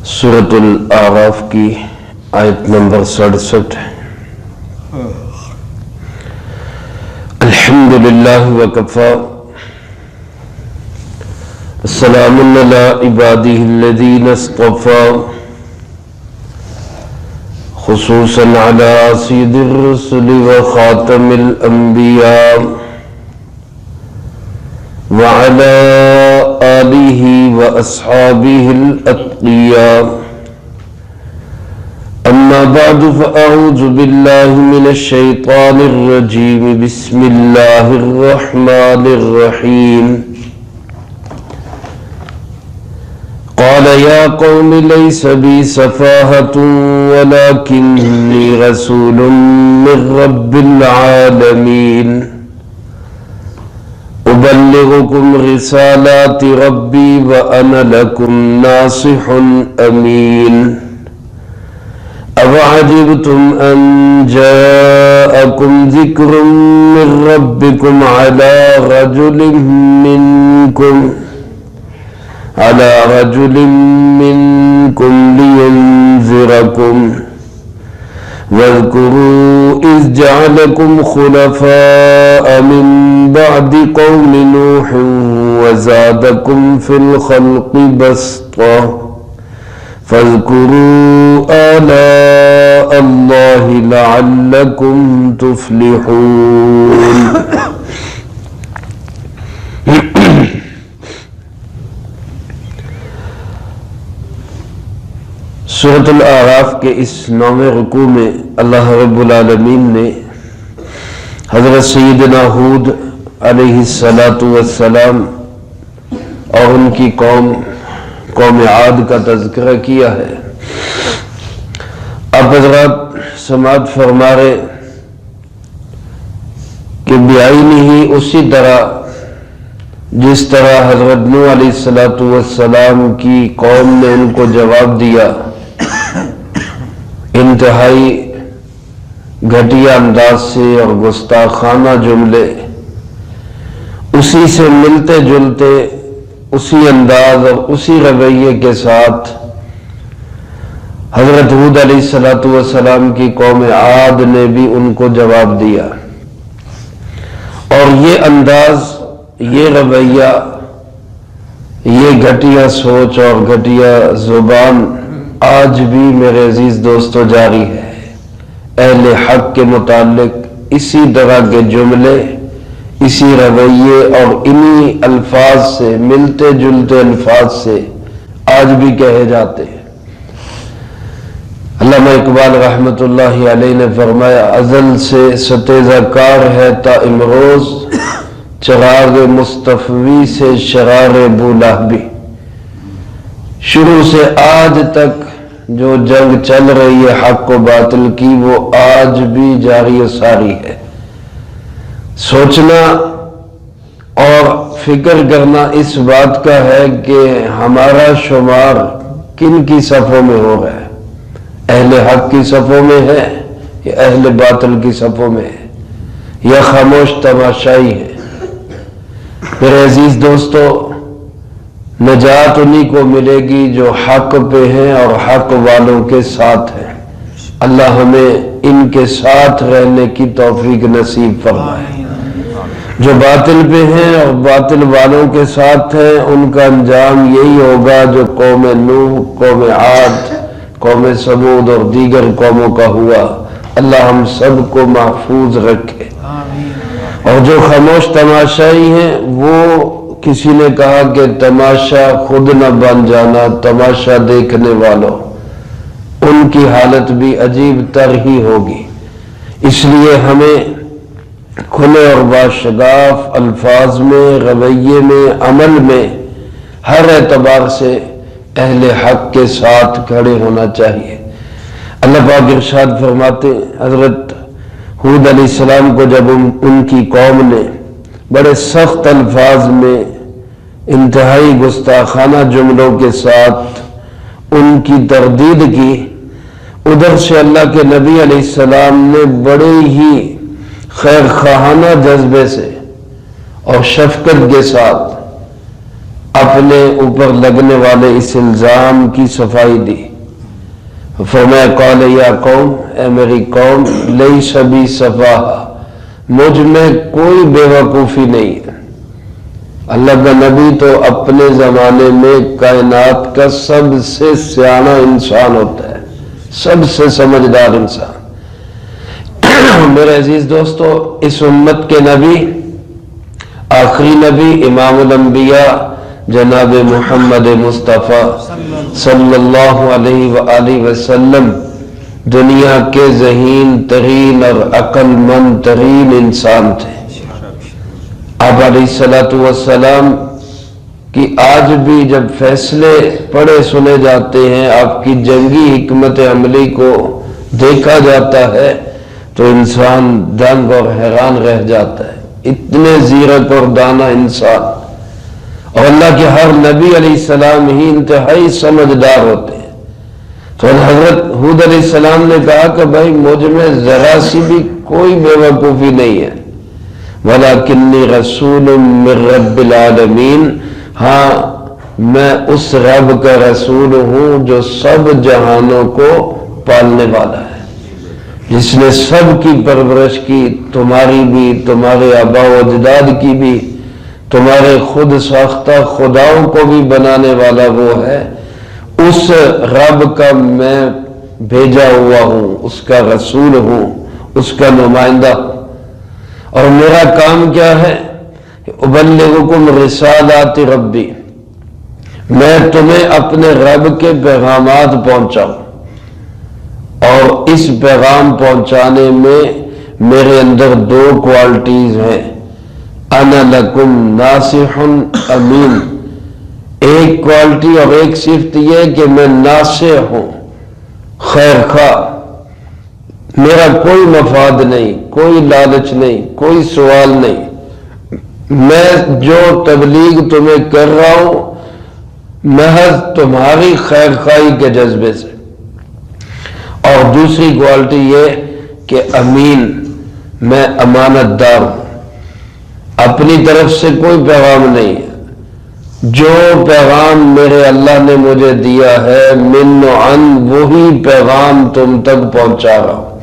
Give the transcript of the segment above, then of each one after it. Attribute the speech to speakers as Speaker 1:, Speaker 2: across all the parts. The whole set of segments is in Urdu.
Speaker 1: سورۃ الاعراف کی آیت نمبر 67۔ الحمدللہ وکفی السلام علی عبادہ الذین اصطفی خصوصا علی سید الرسل وخاتم الانبیاء وعلى آلہ واصحابہ الاتقیاء اما بعد فاعوذ باللہ من الشیطان الرجیم بسم اللہ الرحمن الرحیم قال یا قوم لیس بی سفاہۃ ولکنی رسول من رب العالمین أبلغكم رسالات ربي وأنا لكم ناصح أمين أوعجبتم أن جاءكم ذكر من ربكم على رجل منكم لينذركم واذكروا إذ جعلكم خلفاء من بعد قوم نوح وزادكم في الخلق بسطة فاذكروا آلاء الله لعلكم تفلحون۔ سورۃ الاعراف کے اس 9ویں رکوع میں اللہ رب العالمین نے حضرت سیدنا ہود علیہ السلام اور ان کی قوم عاد کا تذکرہ کیا ہے۔ آپ حضرات سماعت فرما رہے کہ بعینہ اسی طرح جس طرح حضرت نوح علیہ السلام کی قوم نے ان کو جواب دیا، انتہائی گھٹیا انداز سے اور گستاخانہ جملے، اسی سے ملتے جلتے اسی انداز اور اسی رویے کے ساتھ حضرت ہود علیہ السلام کی قوم عاد نے بھی ان کو جواب دیا، اور یہ انداز، یہ رویہ، یہ گھٹیا سوچ اور گھٹیا زبان آج بھی میرے عزیز دوستو جاری ہے۔ اہل حق کے متعلق اسی طرح کے جملے، اسی رویے اور انہی الفاظ سے، ملتے جلتے الفاظ سے آج بھی کہے جاتے ہیں۔ علامہ اقبال رحمت اللہ علیہ نے فرمایا، ازل سے ستیزہ کار ہے تا امروز، چراغ مصطفی سے شرار بولہبی۔ شروع سے آج تک جو جنگ چل رہی ہے حق و باطل کی، وہ آج بھی جاری و ساری ہے۔ سوچنا اور فکر کرنا اس بات کا ہے کہ ہمارا شمار کن کی صفوں میں ہو رہا ہے، اہل حق کی صفوں میں ہے یا اہل باطل کی صفوں میں ہے، یا خاموش تماشائی ہے۔ میرے عزیز دوستو، نجات انہی کو ملے گی جو حق پہ ہیں اور حق والوں کے ساتھ ہیں۔ اللہ ہمیں ان کے ساتھ رہنے کی توفیق نصیب فرمائے۔ جو باطل پہ ہیں اور باطل والوں کے ساتھ ہیں، ان کا انجام یہی ہوگا جو قوم نوح، قوم عاد، قوم سمود اور دیگر قوموں کا ہوا۔ اللہ ہم سب کو محفوظ رکھے۔ اور جو خاموش تماشائی ہیں، وہ کسی نے کہا کہ تماشا خود نہ بن جانا، تماشا دیکھنے والوں، ان کی حالت بھی عجیب تر ہی ہوگی۔ اس لیے ہمیں کھلے اور باشگاف الفاظ میں، رویے میں، عمل میں، ہر اعتبار سے اہل حق کے ساتھ کھڑے ہونا چاہیے۔ اللہ پاک ارشاد فرماتے، حضرت ہود علیہ السلام کو جب ان کی قوم نے بڑے سخت الفاظ میں، انتہائی گستاخانہ جملوں کے ساتھ ان کی تردید کی، ادھر سے اللہ کے نبی علیہ السلام نے بڑے ہی خیر خواہانہ جذبے سے اور شفقت کے ساتھ اپنے اوپر لگنے والے اس الزام کی صفائی دی. فرمایا قال یا قوم، اے میری قوم، لیس بی سفاہہ، مجھ میں کوئی بے وقوفی نہیں ہے. اللہ کا نبی تو اپنے زمانے میں کائنات کا سب سے سیاح انسان ہوتا ہے، سب سے سمجھدار انسان. میرے عزیز دوستو، اس امت کے نبی، آخری نبی، امام الانبیاء جناب محمد مصطفیٰ صلی اللہ علیہ وآلہ وسلم دنیا کے ذہین ترین اور عقل مند ترین انسان تھے. آپ علیہ السلام کی آج بھی جب فیصلے پڑھے سنے جاتے ہیں، آپ کی جنگی حکمت عملی کو دیکھا جاتا ہے تو انسان دنگ اور حیران رہ جاتا ہے. اتنے زیرک اور دانا انسان، اور اللہ کے ہر نبی علیہ السلام ہی انتہائی سمجھدار ہوتے ہیں. تو حضرت ہود علیہ السلام نے کہا کہ بھائی مجھ میں ذرا سی بھی کوئی بے وقوفی نہیں ہے. وَلَكِنِّي رَسُولٌ مِّن رَّبِّ الْعَالَمِينَ، ہاں میں اس رب کا رسول ہوں جو سب جہانوں کو پالنے والا ہے، جس نے سب کی پرورش کی، تمہاری بھی، تمہارے آباء و اجداد کی بھی، تمہارے خود ساختہ خداؤں کو بھی بنانے والا وہ ہے. اس رب کا میں بھیجا ہوا ہوں، اس کا رسول ہوں، اس کا نمائندہ. اور میرا کام کیا ہے؟ ابلغکم رسالات ربی، میں تمہیں اپنے رب کے پیغامات پہنچاؤں. اور اس پیغام پہنچانے میں میرے اندر دو کوالٹیز ہیں. انا لکم ناصح امین، ایک کوالٹی اور ایک صفت یہ کہ میں ناصح ہوں، خیر خواہ. میرا کوئی مفاد نہیں، کوئی لالچ نہیں، کوئی سوال نہیں. میں جو تبلیغ تمہیں کر رہا ہوں محض تمہاری خیر خواہی کے جذبے سے. اور دوسری کوالٹی یہ کہ امین، میں امانت دار ہوں، اپنی طرف سے کوئی پیغام نہیں ہے. جو پیغام میرے اللہ نے مجھے دیا ہے من و عن، وہی پیغام تم تک پہنچا رہا ہوں.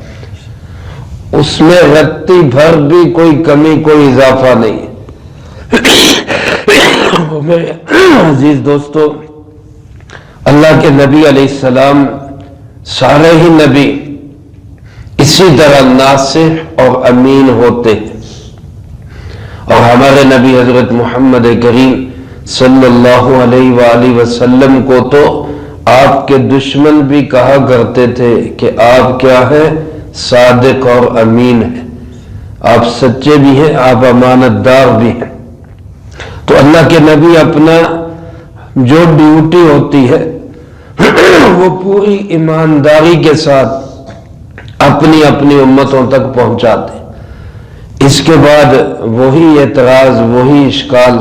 Speaker 1: اس میں رتی بھر بھی کوئی کمی، کوئی اضافہ نہیں. میرے عزیز دوستو، اللہ کے نبی علیہ السلام سارے ہی نبی اسی طرح ناصح اور امین ہوتے ہیں. اور ہمارے نبی حضرت محمد کریم صلی اللہ علیہ وآلہ وسلم کو تو آپ کے دشمن بھی کہا کرتے تھے کہ آپ کیا ہے؟ صادق اور امین ہیں. آپ سچے بھی ہیں، آپ امانت دار بھی ہیں. تو اللہ کے نبی اپنا جو ڈیوٹی ہوتی ہے وہ پوری ایمانداری کے ساتھ اپنی اپنی امتوں تک پہنچاتے. اس کے بعد وہی اعتراض، وہی اشکال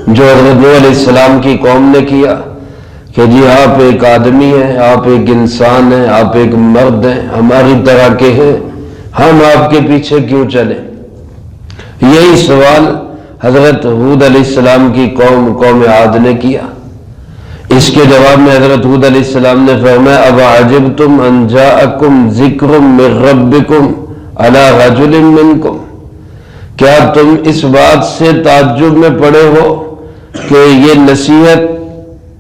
Speaker 1: جو حضرت نوح علیہ السلام کی قوم نے کیا کہ جی آپ ایک آدمی ہیں، آپ ایک انسان ہیں، آپ ایک مرد ہیں، ہماری طرح کے ہیں، ہم آپ کے پیچھے کیوں چلیں؟ یہی سوال حضرت ہود علیہ السلام کی قوم عاد نے کیا. اس کے جواب میں حضرت ہود علیہ السلام نے فرمایا اوعجبتم ان جاءکم ذکر من ربکم علی رجل منکم، کیا تم اس بات سے تعجب میں پڑے ہو کہ یہ نصیحت،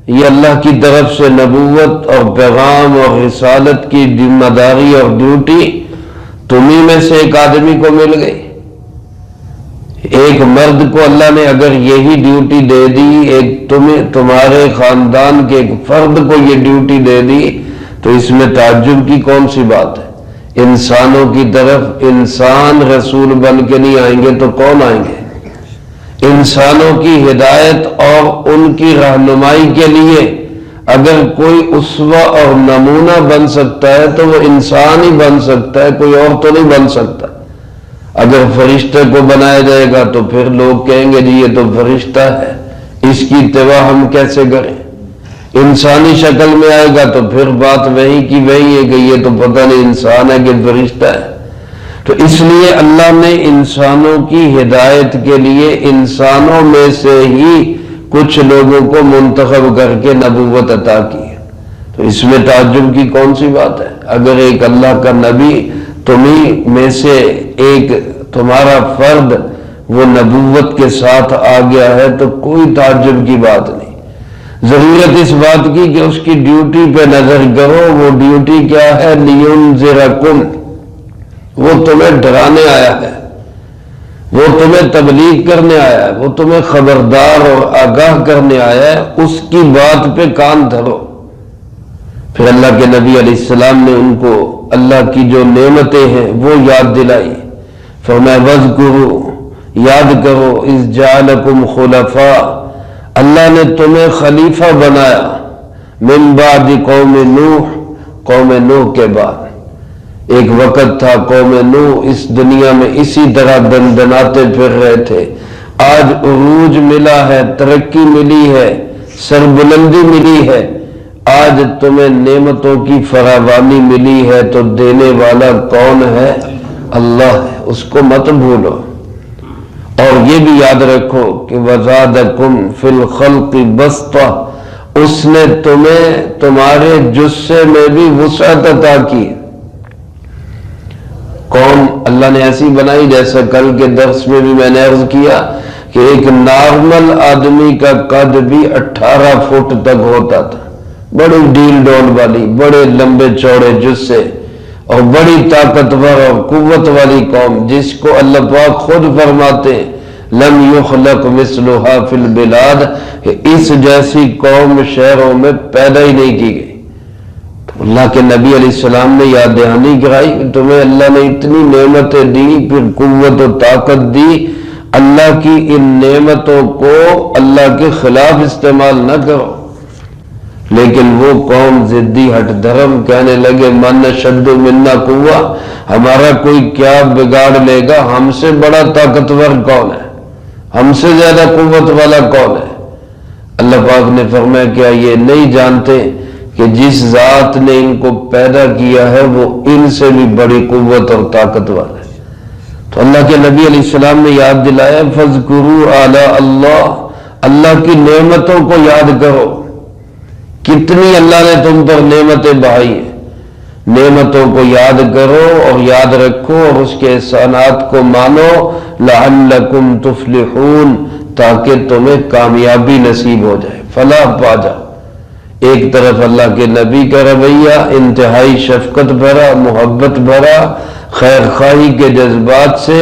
Speaker 1: یہ اللہ کی طرف سے نبوت اور پیغام اور رسالت کی ذمہ داری اور ڈیوٹی تمہیں میں سے ایک آدمی کو مل گئی؟ ایک مرد کو اللہ نے اگر یہی ڈیوٹی دے دی، ایک تمہارے خاندان کے ایک فرد کو یہ ڈیوٹی دے دی، تو اس میں تعجب کی کون سی بات ہے؟ انسانوں کی طرف انسان رسول بن کے نہیں آئیں گے تو کون آئیں گے؟ انسانوں کی ہدایت اور ان کی رہنمائی کے لیے اگر کوئی اسوہ اور نمونہ بن سکتا ہے تو وہ انسان ہی بن سکتا ہے، کوئی اور تو نہیں بن سکتا. اگر فرشتے کو بنایا جائے گا تو پھر لوگ کہیں گے جی یہ تو فرشتہ ہے، اس کی اتباع ہم کیسے کریں؟ انسانی شکل میں آئے گا تو پھر بات وہی کی وہی ہے کہ یہ تو پتہ نہیں انسان ہے کہ فرشتہ ہے. تو اس لیے اللہ نے انسانوں کی ہدایت کے لیے انسانوں میں سے ہی کچھ لوگوں کو منتخب کر کے نبوت عطا کی ہے۔ تو اس میں تعجب کی کون سی بات ہے؟ اگر ایک اللہ کا نبی تمہیں میں سے ایک تمہارا فرد وہ نبوت کے ساتھ آ گیا ہے تو کوئی تعجب کی بات نہیں۔ ضرورت اس بات کی کہ اس کی ڈیوٹی پہ نظر کرو۔ وہ ڈیوٹی کیا ہے؟ لِيُنذِرَكُمْ، وہ تمہیں ڈرانے آیا ہے، وہ تمہیں تبلیغ کرنے آیا ہے، وہ تمہیں خبردار اور آگاہ کرنے آیا ہے۔ اس کی بات پہ کان دھرو۔ پھر اللہ کے نبی علیہ السلام نے ان کو اللہ کی جو نعمتیں ہیں وہ یاد دلائی۔ فرمایا وَاذْكُرُوا، یاد کرو، اِذْ جَعَلَكُمْ خُلَفَاءَ، اللہ نے تمہیں خلیفہ بنایا، من بعد قوم نوح، قوم نوح کے بعد۔ ایک وقت تھا قوم نوح اس دنیا میں اسی طرح دندناتے پھر رہے تھے۔ آج عروج ملا ہے، ترقی ملی ہے، سربلندی ملی ہے، آج تمہیں نعمتوں کی فراوانی ملی ہے، تو دینے والا کون ہے؟ اللہ ہے، اس کو مت بھولو۔ اور یہ بھی یاد رکھو کہ وَزَادَكُمْ فِي الْخَلْقِ بَسْطَةً، اس نے تمہیں تمہارے جثے میں بھی وسعت عطا کی۔ قوم اللہ نے ایسی بنائی جیسا کل کے درس میں بھی میں نے عرض کیا کہ ایک نارمل آدمی کا قد بھی 18 فٹ تک ہوتا تھا، بڑی ڈیل ڈول والی، بڑے لمبے چوڑے جثے اور بڑی طاقتور اور قوت والی قوم، جس کو اللہ پاک خود فرماتے ہیں لم یخلق مثلھا فی البلاد، اس جیسی قوم شہروں میں پیدا ہی نہیں کی گئی۔ تو اللہ کے نبی علیہ السلام نے یاد دہانی کرائی کہ تمہیں اللہ نے اتنی نعمتیں دی، پھر قوت و طاقت دی، اللہ کی ان نعمتوں کو اللہ کے خلاف استعمال نہ کرو۔ لیکن وہ قوم ضدی ہٹ دھرم کہنے لگے من اشد منا قوہ، ہمارا کوئی کیا بگاڑ لے گا، ہم سے بڑا طاقتور کون ہے، ہم سے زیادہ قوت والا کون ہے؟ اللہ پاک نے فرمایا کیا یہ نہیں جانتے کہ جس ذات نے ان کو پیدا کیا ہے وہ ان سے بھی بڑی قوت اور طاقتور ہے؟ تو اللہ کے نبی علیہ السلام نے یاد دلایا فَاذْكُرُوا آلَاءَ اللَّهِ، اللہ کی نعمتوں کو یاد کرو، کتنی اللہ نے تم پر نعمتیں بہائی ہیں، نعمتوں کو یاد کرو اور یاد رکھو اور اس کے احسانات کو مانو، لعلکم تفلحون، تاکہ تمہیں کامیابی نصیب ہو جائے، فلاح پا جاؤ۔ ایک طرف اللہ کے نبی کا رویہ انتہائی شفقت بھرا، محبت بھرا، خیر خواہی کے جذبات سے،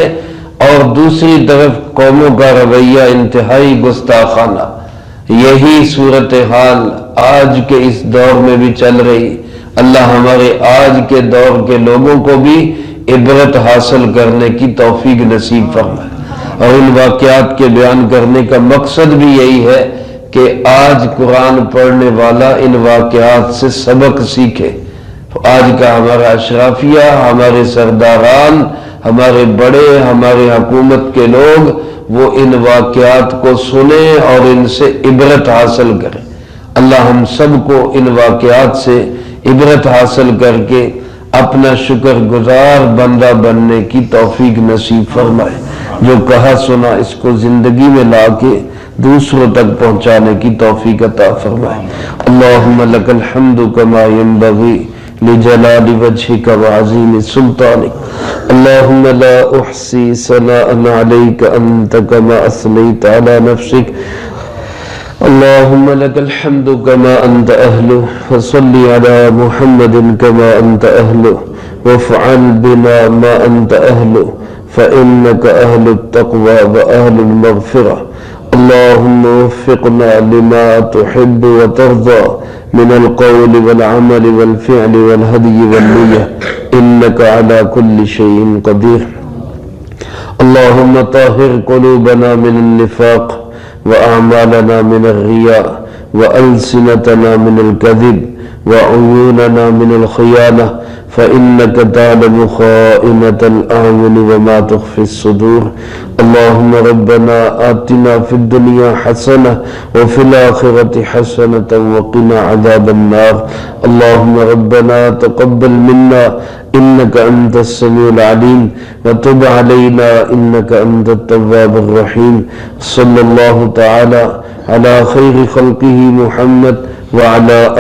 Speaker 1: اور دوسری طرف قوموں کا رویہ انتہائی گستاخانہ۔ یہی صورتحال آج کے اس دور میں بھی چل رہی۔ اللہ ہمارے آج کے دور کے لوگوں کو بھی عبرت حاصل کرنے کی توفیق نصیب فرمائے، اور ان واقعات کے بیان کرنے کا مقصد بھی یہی ہے کہ آج قرآن پڑھنے والا ان واقعات سے سبق سیکھے۔ تو آج کا ہمارا اشرافیہ، ہمارے سرداران، ہمارے بڑے، ہمارے حکومت کے لوگ وہ ان واقعات کو سنیں اور ان سے عبرت حاصل کریں۔ اللہ ہم سب کو ان واقعات سے عبرت حاصل کر کے اپنا شکر گزار بندہ بننے کی توفیق نصیب فرمائے۔ جو کہا سنا اس کو زندگی میں لا کے دوسروں تک پہنچانے کی توفیق عطا فرمائے۔ اللہم لک الحمد کما ینبغی لجلال وجہک وعظیم سلطانک، اللہم لا احصی ثناء علیک انت کما اثنیت علی نفسک، اللہم لک الحمد کما انت اہلہ، فصلی علی محمد کما انت اہلہ، وافعل بنا ما انت اہلہ، فإنک اہل التقوی واہل المغفرہ، اللہم وفقنا لما تحب وترضى من القول والعمل والفعل والهدي والنية إنك على كل شيء قدير. اللهم طهر قلوبنا من النفاق وأعمالنا من الرياء وألسنتنا من الكذب وعيوننا من الخيانة فإنك تعلم خائنة الأعين وما تخفي الصدور. اللهم ربنا آتنا في الدنيا حسنة وفي الآخرة حسنة وقنا عذاب النار. اللهم ربنا تقبل منا إنك أنت السميع العليم وتب علينا إنك أنت التواب الرحيم. صلى الله تعالى على خير خلقه محمد وعلى